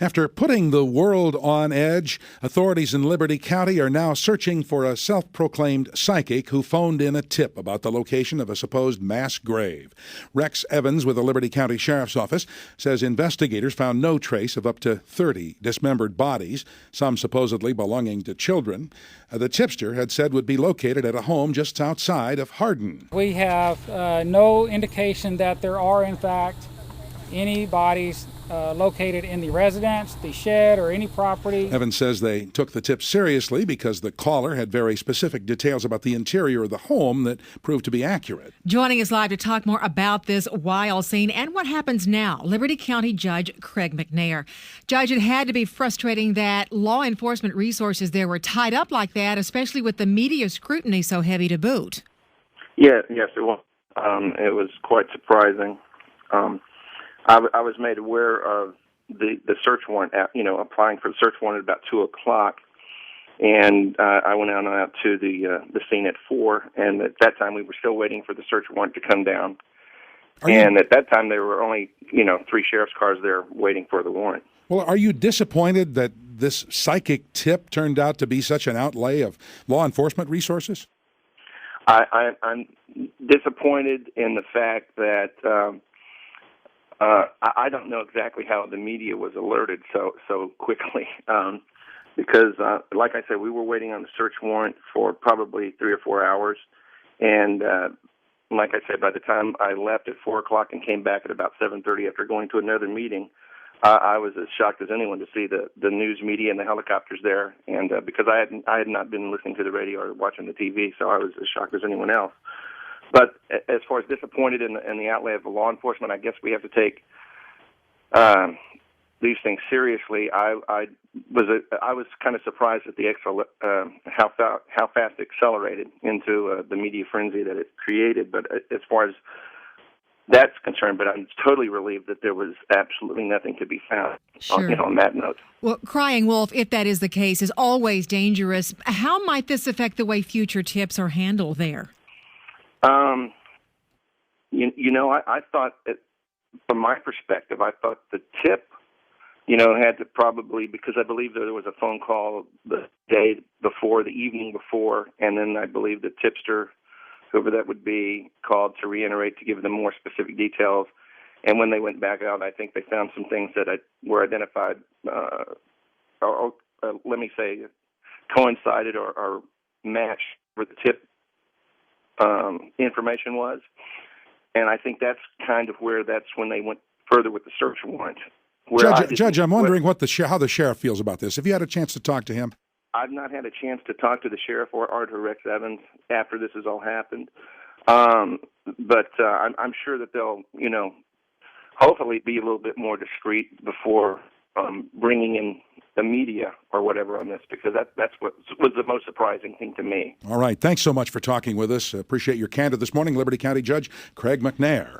After putting the world on edge, authorities in Liberty County are now searching for a self-proclaimed psychic who phoned in a tip about the location of a supposed mass grave. Rex Evans with the Liberty County Sheriff's Office says investigators found no trace of up to 30 dismembered bodies, some supposedly belonging to children. The tipster had said would be located at a home just outside of Hardin. We have no indication that there are, in fact, any bodies located in the residence, the shed, or any property. Evans says they took the tip seriously because the caller had very specific details about the interior of the home that proved to be accurate. Joining us live to talk more about this wild scene and what happens now, Liberty County Judge Craig McNair. Judge, it had to be frustrating that law enforcement resources there were tied up like that, especially with the media scrutiny so heavy to boot. Yes, it was. It was quite surprising. I was made aware of the search warrant, applying for the search warrant at about 2 o'clock, and I went out to the scene at 4, and at that time we were still waiting for the search warrant to come down. At that time there were only, 3 sheriff's cars there waiting for the warrant. Well, are you disappointed that this psychic tip turned out to be such an outlay of law enforcement resources? I'm disappointed in the fact that I don't know exactly how the media was alerted so quickly, because, like I said, we were waiting on the search warrant for probably 3 or 4 hours, and like I said, by the time I left at 4 o'clock and came back at about 7:30 after going to another meeting, I was as shocked as anyone to see the news media and the helicopters there, and because I had not been listening to the radio or watching the TV, so I was as shocked as anyone else. But as far as disappointed in the outlay of the law enforcement, I guess we have to take these things seriously. I was kind of surprised at the how fast it accelerated into the media frenzy that it created. But as far as that's concerned, but I'm totally relieved that there was absolutely nothing to be found. Sure. On that note. Well, crying wolf, if that is the case, is always dangerous. How might this affect the way future tips are handled there? I thought, from my perspective, I thought the tip, had to probably, because I believe there was a phone call the day before, the evening before, and then I believe the tipster, whoever that would be, called to reiterate, to give them more specific details. And when they went back out, I think they found some things that were identified, let me say, coincided or matched where the tip information was. And I think that's kind of that's when they went further with the search warrant. Judge, I'm wondering how the sheriff feels about this. Have you had a chance to talk to him? I've not had a chance to talk to the sheriff or to Rex Evans after this has all happened. But I'm sure that they'll, hopefully be a little bit more discreet before bringing in the media or whatever on this, because that's what was the most surprising thing to me. All right. Thanks so much for talking with us. Appreciate your candor this morning, Liberty County Judge Craig McNair.